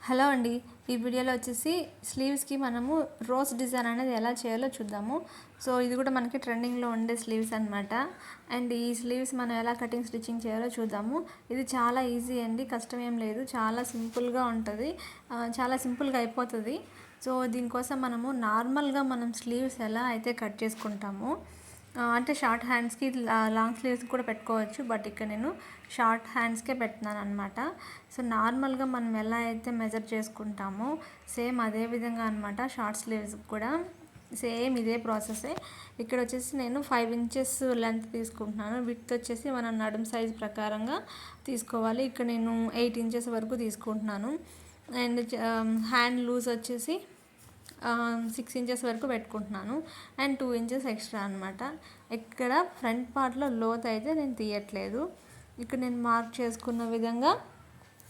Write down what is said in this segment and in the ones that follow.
Hello అండి. ఈ వీడియోలో వచ్చేసి స్లీవ్స్కి మనము రోజ్ డిజైన్ అనేది ఎలా చేయాలో చూద్దాము. సో ఇది కూడా మనకి ట్రెండింగ్లో ఉండే స్లీవ్స్ అనమాట. అండ్ ఈ స్లీవ్స్ మనం ఎలా కటింగ్ స్టిచ్చింగ్ చేయాలో చూద్దాము. ఇది చాలా ఈజీ అండి, కష్టం ఏం లేదు, చాలా సింపుల్గా ఉంటుంది, చాలా సింపుల్గా అయిపోతుంది. సో దీనికోసం మనము నార్మల్గా మనం స్లీవ్స్ ఎలా అయితే కట్ చేసుకుంటామో, అంటే షార్ట్ హ్యాండ్స్కి లాంగ్ స్లీవ్స్ కూడా పెట్టుకోవచ్చు, బట్ ఇక్కడ నేను షార్ట్ హ్యాండ్స్కే పెట్టినాను అనమాట. సో నార్మల్గా మనం ఎలా అయితే మెజర్ చేసుకుంటామో సేమ్ అదే విధంగా అనమాట షార్ట్ స్లీవ్స్ కూడా సేమ్ ఇదే ప్రాసెసే. ఇక్కడ వచ్చేసి నేను 5 ఇంచెస్ లెంత్ తీసుకుంటున్నాను. విడ్త్ వచ్చేసి మనం నడుం సైజ్ ప్రకారంగా తీసుకోవాలి. ఇక్కడ నేను 8 ఇంచెస్ వరకు తీసుకుంటున్నాను. అండ్ హ్యాండ్ లూజ్ వచ్చేసి 6 ఇంచెస్ వరకు పెట్టుకుంటున్నాను. అండ్ 2 ఇంచెస్ ఎక్స్ట్రా అనమాట. ఇక్కడ ఫ్రంట్ పార్ట్లో లోత్ అయితే నేను తీయట్లేదు. ఇక్కడ నేను మార్క్ చేసుకున్న విధంగా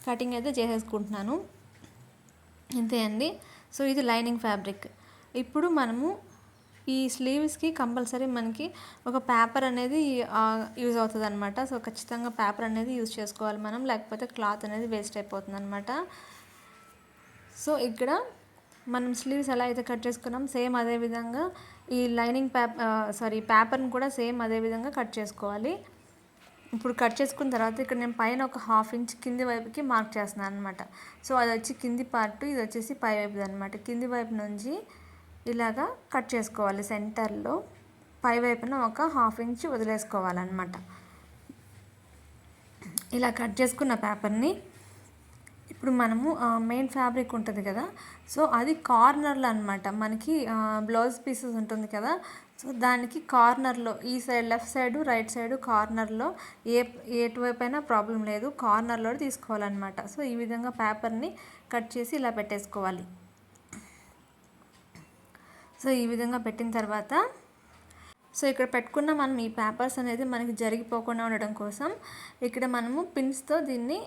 కటింగ్ అయితే చేసేసుకుంటున్నాను, ఇంతే అండి. సో ఇది లైనింగ్ ఫ్యాబ్రిక్. ఇప్పుడు మనము ఈ స్లీవ్స్కి కంపల్సరీ మనకి ఒక పేపర్ అనేది యూజ్ అవుతుంది అనమాట. సో ఖచ్చితంగా పేపర్ అనేది యూజ్ చేసుకోవాలి మనం, లేకపోతే క్లాత్ అనేది వేస్ట్ అయిపోతుంది అనమాట. సో ఇక్కడ మనం స్లీవ్స్ ఎలా అయితే కట్ చేసుకున్నాం సేమ్ అదే విధంగా ఈ లైనింగ్ పేపర్ని కూడా సేమ్ అదే విధంగా కట్ చేసుకోవాలి. ఇప్పుడు కట్ చేసుకున్న తర్వాత ఇక్కడ నేను పైన ఒక 1/2 ఇంచ్ కింది వైపుకి మార్క్ చేస్తున్నాను అనమాట. సో అది వచ్చి కింది పార్ట్, ఇది వచ్చేసి పై వైపుది అనమాట. కింది వైపు నుంచి ఇలాగా కట్ చేసుకోవాలి. సెంటర్లో పై వైపున ఒక 1/2 ఇంచ్ వదిలేసుకోవాలన్నమాట. ఇలా కట్ చేసుకున్న పేపర్ని ఇప్పుడు మనము మెయిన్ ఫ్యాబ్రిక్ ఉంటుంది కదా, సో అది కార్నర్లో అనమాట. మనకి బ్లౌజ్ పీసెస్ ఉంటుంది కదా, సో దానికి కార్నర్లో ఈ side left side right side కార్నర్లో ఎటువైపు అయినా ప్రాబ్లం లేదు, కార్నర్లో తీసుకోవాలన్నమాట. సో ఈ విధంగా పేపర్ని కట్ చేసి ఇలా పెట్టేసుకోవాలి. సో ఈ విధంగా పెట్టిన తర్వాత సో ఇక్కడ పెట్టుకున్న మనం ఈ పేపర్స్ అనేది మనకి జరిగిపోకుండా ఉండడం కోసం ఇక్కడ మనము పిన్స్తో దీన్ని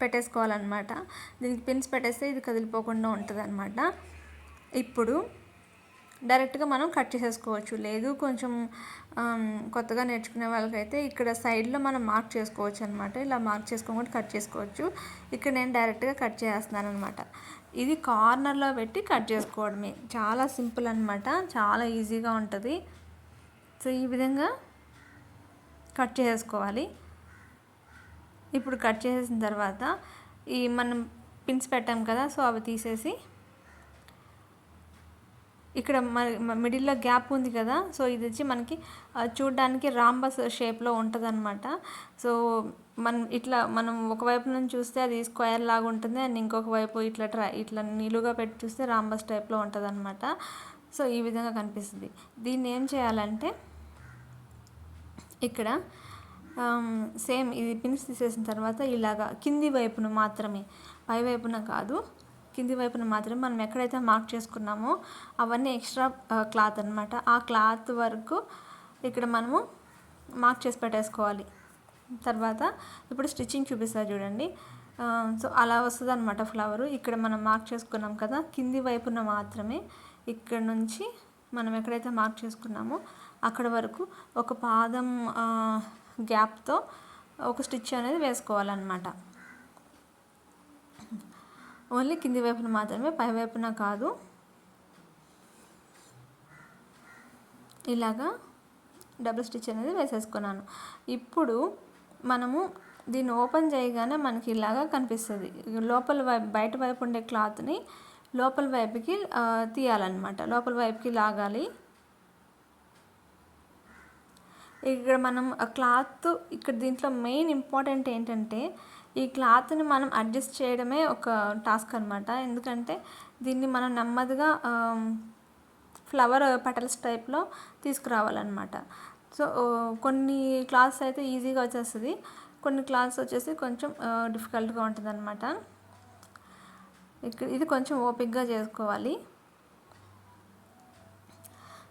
పెట్టేసుకోవాలన్నమాట. దీనికి పిన్స్ పెట్టేస్తే ఇది కదిలిపోకుండా ఉంటుంది అనమాట. ఇప్పుడు డైరెక్ట్గా మనం కట్ చేసేసుకోవచ్చు, లేదు కొంచెం కొత్తగా నేర్చుకునే వాళ్ళకైతే ఇక్కడ సైడ్లో మనం మార్క్ చేసుకోవచ్చు అనమాట. ఇలా మార్క్ చేసుకోకుండా కట్ చేసుకోవచ్చు. ఇక్కడ నేను డైరెక్ట్గా కట్ చేస్తున్నాను అనమాట. ఇది కార్నర్లో పెట్టి కట్ చేసుకోవడమే, చాలా సింపుల్ అనమాట, చాలా ఈజీగా ఉంటుంది. సో ఈ విధంగా కట్ చేసుకోవాలి. ఇప్పుడు కట్ చేసిన తర్వాత ఈ మనం పిన్స్ పెట్టాం కదా, సో అవి తీసేసి ఇక్కడ మిడిల్లో గ్యాప్ ఉంది కదా, సో ఇది వచ్చి మనకి చూడడానికి రాంబస్ షేప్లో ఉంటుంది అనమాట. సో మనం ఒకవైపు నుంచి చూస్తే అది స్క్వేర్ లాగా ఉంటుంది, అండ్ ఇంకొక వైపు ఇట్లా నిలువుగా పెట్టి చూస్తే రాంబస్ టైప్లో ఉంటుంది అనమాట. సో ఈ విధంగా కనిపిస్తుంది. దీన్ని ఏం చేయాలంటే ఇక్కడ సేమ్ ఇది పిన్స్ తీసేసిన తర్వాత ఇలాగా కింది వైపున మాత్రమే, పై వైపున కాదు, కింది వైపున మాత్రమే మనం ఎక్కడైతే మార్క్ చేసుకున్నామో అవన్నీ ఎక్స్ట్రా క్లాత్ అనమాట. ఆ క్లాత్ వరకు ఇక్కడ మనము మార్క్ చేసి పెట్టేసుకోవాలి. తర్వాత ఇప్పుడు స్టిచ్చింగ్ చూపిస్తారు చూడండి. సో అలా వస్తుంది అనమాట ఫ్లవరు. ఇక్కడ మనం మార్క్ చేసుకున్నాం కదా, కింది వైపున మాత్రమే ఇక్కడ నుంచి మనం ఎక్కడైతే మార్క్ చేసుకున్నామో అక్కడ వరకు ఒక పాదం గ్యాప్తో ఒక స్టిచ్ అనేది వేసుకోవాలన్నమాట. ఓన్లీ కింది వైపున మాత్రమే, పై వైపున కాదు. ఇలాగా డబుల్ స్టిచ్ అనేది వేసేసుకున్నాను. ఇప్పుడు మనము దీన్ని ఓపెన్ చేయగానే మనకి ఇలాగా కనిపిస్తుంది. లోపల వైపు బయట వైపు ఉండే క్లాత్ని లోపల వైపుకి తీయాలన్నమాట, లోపల వైపుకి లాగాలి. ఇక్కడ మనం ఆ క్లాత్, ఇక్కడ దీంట్లో మెయిన్ ఇంపార్టెంట్ ఏంటంటే ఈ క్లాత్ని మనం అడ్జస్ట్ చేయడమే ఒక టాస్క్ అనమాట. ఎందుకంటే దీన్ని మనం నెమ్మదిగా ఫ్లవర్ పెటల్స్ టైప్లో తీసుకురావాలన్నమాట. సో కొన్ని క్లాత్స్ అయితే ఈజీగా వచ్చేస్తుంది, కొన్ని క్లాత్స్ వచ్చేసి కొంచెం డిఫికల్ట్గా ఉంటుంది అనమాట. ఇది కొంచెం ఓపిక్గా చేసుకోవాలి.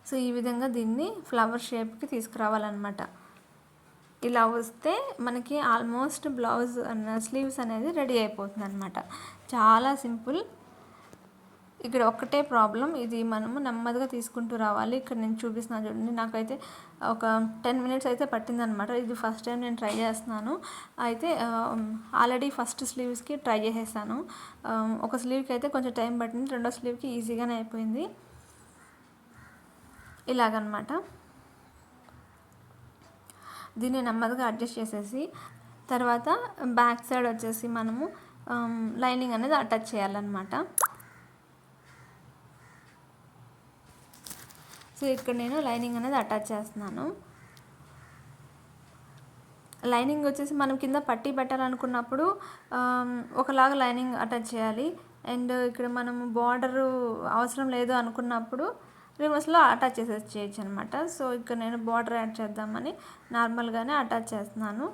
సో ఈ విధంగా దీన్ని ఫ్లవర్ షేప్కి తీసుకురావాలన్నమాట. ఇలా వస్తే మనకి ఆల్మోస్ట్ బ్లౌజ్ స్లీవ్స్ అనేది రెడీ అయిపోతుంది అనమాట. చాలా సింపుల్. ఇక్కడ ఒక్కటే ప్రాబ్లం, ఇది మనము నెమ్మదిగా తీసుకుంటూ రావాలి. ఇక్కడ నేను చూపిస్తున్నాను చూడండి, నాకైతే ఒక 10 మినిట్స్ అయితే పట్టిందనమాట. ఇది ఫస్ట్ టైం నేను ట్రై చేస్తున్నాను. అయితే ఆల్రెడీ ఫస్ట్ స్లీవ్స్కి ట్రై చేసేసాను. ఒక స్లీవ్కి అయితే కొంచెం టైం పట్టింది, రెండో స్లీవ్కి ఈజీగానే అయిపోయింది. ఇలాగనమాట. దీన్ని నెమ్మదిగా అడ్జస్ట్ చేసేసి తర్వాత బ్యాక్ సైడ్ వచ్చేసి మనము లైనింగ్ అనేది అటాచ్ చేయాలన్నమాట. సో ఇక్కడ నేను లైనింగ్ అనేది అటాచ్ చేస్తున్నాను. లైనింగ్ వచ్చేసి మనం కింద పట్టీ పెట్టాలనుకున్నప్పుడు ఒకలాగా లైనింగ్ అటాచ్ చేయాలి. అండ్ ఇక్కడ మనము బార్డరు అవసరం లేదు అనుకున్నప్పుడు రివర్స్లో అటాచ్ చేయొచ్చు అనమాట. సో ఇక్కడ నేను బార్డర్ యాడ్ చేద్దామని నార్మల్గానే అటాచ్ చేస్తున్నాను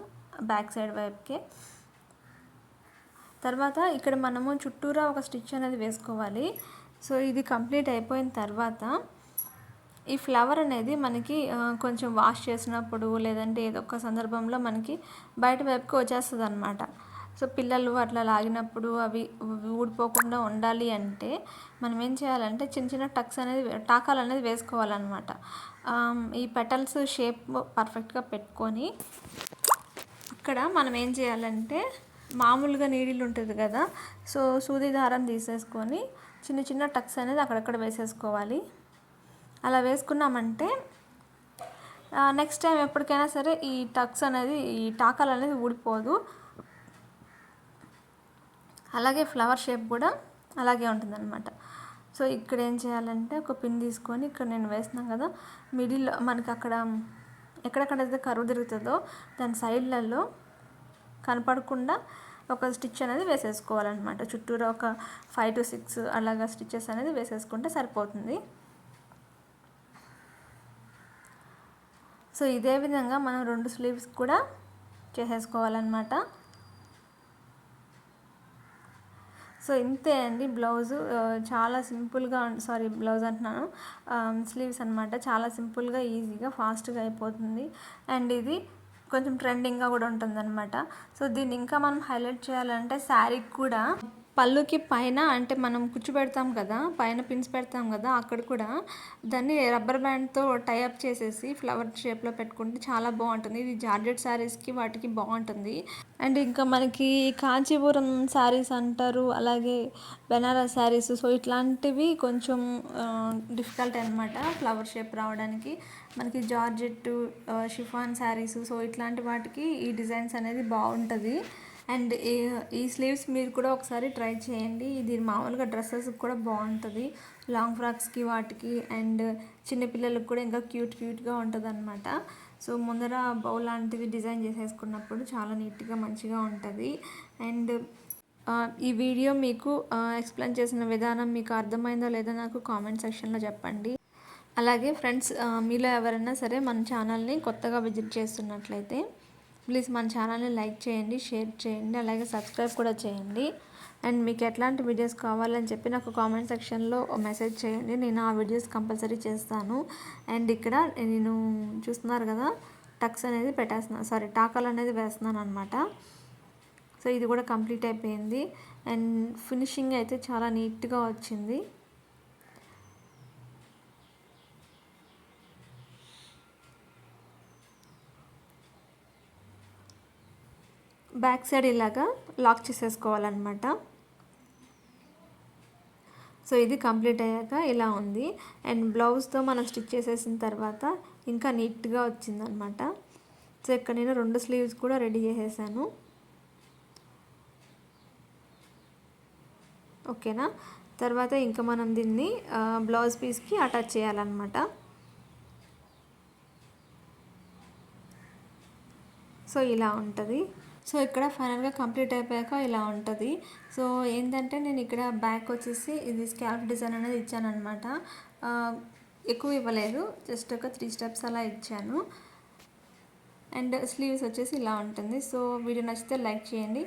బ్యాక్ సైడ్ వైపుకి. తర్వాత ఇక్కడ మనము చుట్టూరా ఒక స్టిచ్ అనేది వేసుకోవాలి. సో ఇది కంప్లీట్ అయిపోయిన తర్వాత ఈ ఫ్లవర్ అనేది మనకి కొంచెం వాష్ చేసినప్పుడు లేదంటే ఏదో ఒక సందర్భంలో మనకి బయట వైపుకి వచ్చేస్తుంది అనమాట. సో పిల్లలు అట్లా లాగినప్పుడు అవి ఊడిపోకుండా ఉండాలి అంటే మనం ఏం చేయాలంటే చిన్న చిన్న టాకాలు అనేది వేసుకోవాలన్నమాట. ఈ పెటల్స్ షేప్ పర్ఫెక్ట్గా పెట్టుకొని ఇక్కడ మనం ఏం చేయాలంటే మామూలుగా నీడిల్ ఉంటుంది కదా, సో సూది దారం తీసేసుకొని చిన్న చిన్న టక్స్ అనేది అక్కడక్కడ వేసేసుకోవాలి. అలా వేసుకున్నామంటే నెక్స్ట్ టైం ఎప్పటికైనా సరే ఈ టక్స్ అనేది ఈ టాకాలు అనేది ఊడిపోదు. అలాగే ఫ్లవర్ షేప్ కూడా అలాగే ఉంటుందన్నమాట. సో ఇక్కడ ఏం చేయాలంటే ఒక పిన్ తీసుకొని ఇక్కడ నేను వేస్తున్నాను కదా, మిడిల్లో మనకి అక్కడ ఎక్కడెక్కడైతే కరువు తిరుగుతుందో దాని సైడ్లలో కనపడకుండా ఒక స్టిచ్ అనేది వేసేసుకోవాలన్నమాట. చుట్టూరా ఒక 5 to 6 అలాగా స్టిచెస్ అనేది వేసేసుకుంటే సరిపోతుంది. సో ఇదే విధంగా మనం 2 స్లీవ్స్ కూడా చేసేసుకోవాలన్నమాట. సో ఇంతే అండి బ్లౌజు. చాలా సింపుల్గా బ్లౌజ్ అంటున్నాను, స్లీవ్స్ అనమాట. చాలా సింపుల్గా ఈజీగా ఫాస్ట్గా అయిపోతుంది. అండ్ ఇది కొంచెం ట్రెండింగ్గా కూడా ఉంటుందన్నమాట. సో దీన్ని ఇంకా మనం హైలైట్ చేయాలంటే శారీకి కూడా పళ్ళుకి పైన అంటే మనం కుచ్చు పెడతాం కదా, పైన పిన్స్ పెడతాం కదా, అక్కడ కూడా దాన్ని రబ్బర్ బ్యాండ్తో టైఅప్ చేసేసి ఫ్లవర్ షేప్లో పెట్టుకుంటే చాలా బాగుంటుంది. ఇది జార్జెట్ శారీస్కి వాటికి బాగుంటుంది. అండ్ ఇంకా మనకి కాంచీపురం శారీస్ అంటారు, అలాగే బెనారస్ శారీస్. సో ఇట్లాంటివి కొంచెం డిఫికల్ట్ అనమాట ఫ్లవర్ షేప్ రావడానికి. మనకి జార్జెట్ షిఫాన్ శారీస్, సో ఇట్లాంటి వాటికి ఈ డిజైన్స్ అనేది బాగుంటుంది. అండ్ ఈ స్లీవ్స్ మీరు కూడా ఒకసారి ట్రై చేయండి. ఇది మామూలుగా డ్రెస్సెస్కి కూడా బాగుంటుంది, లాంగ్ ఫ్రాక్స్కి వాటికి. అండ్ చిన్నపిల్లలకు కూడా ఇంకా క్యూట్గా ఉంటుంది అనమాట. సో ముందర బౌల్ లాంటివి డిజైన్ చేసేసుకున్నప్పుడు చాలా నీట్గా మంచిగా ఉంటుంది. అండ్ ఈ వీడియో మీకు ఎక్స్ప్లెయిన్ చేసిన విధానం మీకు అర్థమైందో లేదో నాకు కామెంట్ సెక్షన్లో చెప్పండి. అలాగే ఫ్రెండ్స్, మీలో ఎవరైనా సరే మన ఛానల్ని కొత్తగా విజిట్ చేస్తున్నట్లయితే ప్లీజ్ మన ఛానల్ని లైక్ చేయండి, షేర్ చేయండి, అలాగే సబ్స్క్రైబ్ కూడా చేయండి. అండ్ మీకు ఎట్లాంటి వీడియోస్ కావాలని చెప్పి నాకు కామెంట్ సెక్షన్లో మెసేజ్ చేయండి, నేను ఆ వీడియోస్ కంపల్సరీ చేస్తాను. అండ్ ఇక్కడ నేను చూస్తున్నారు కదా, టక్స్ అనేది టాకాలు అనేది వేస్తున్నాను అనమాట. సో ఇది కూడా కంప్లీట్ అయిపోయింది. అండ్ ఫినిషింగ్ అయితే చాలా నీట్గా వచ్చింది. బ్యాక్ సైడ్ ఇలాగా లాక్ చేసేసుకోవాలన్నమాట. సో ఇది కంప్లీట్ అయ్యాక ఇలా ఉంది. అండ్ బ్లౌజ్తో మనం స్టిచ్ చేసేసిన తర్వాత ఇంకా నీట్గా వచ్చిందనమాట. సో ఇక్కడ నేను 2 స్లీవ్స్ కూడా రెడీ చేసేసాను. ఓకేనా. తర్వాత ఇంకా మనం దీన్ని బ్లౌజ్ పీస్కి అటాచ్ చేయాలన్నమాట. సో ఇలా ఉంటుంది. సో ఇక్కడ ఫైనల్గా కంప్లీట్ అయిపోయాక ఇలా ఉంటుంది. సో ఏంటంటే నేను ఇక్కడ బ్యాక్ వచ్చేసి ఇది స్కాల్ప్ డిజైన్ అనేది ఇచ్చానమాట. ఎక్కువ ఇవ్వలేదు, జస్ట్ ఒక 3 స్టెప్స్ అలా ఇచ్చాను. అండ్ స్లీవ్స్ వచ్చేసి ఇలా ఉంటుంది. సో వీడియో నచ్చితే లైక్ చేయండి.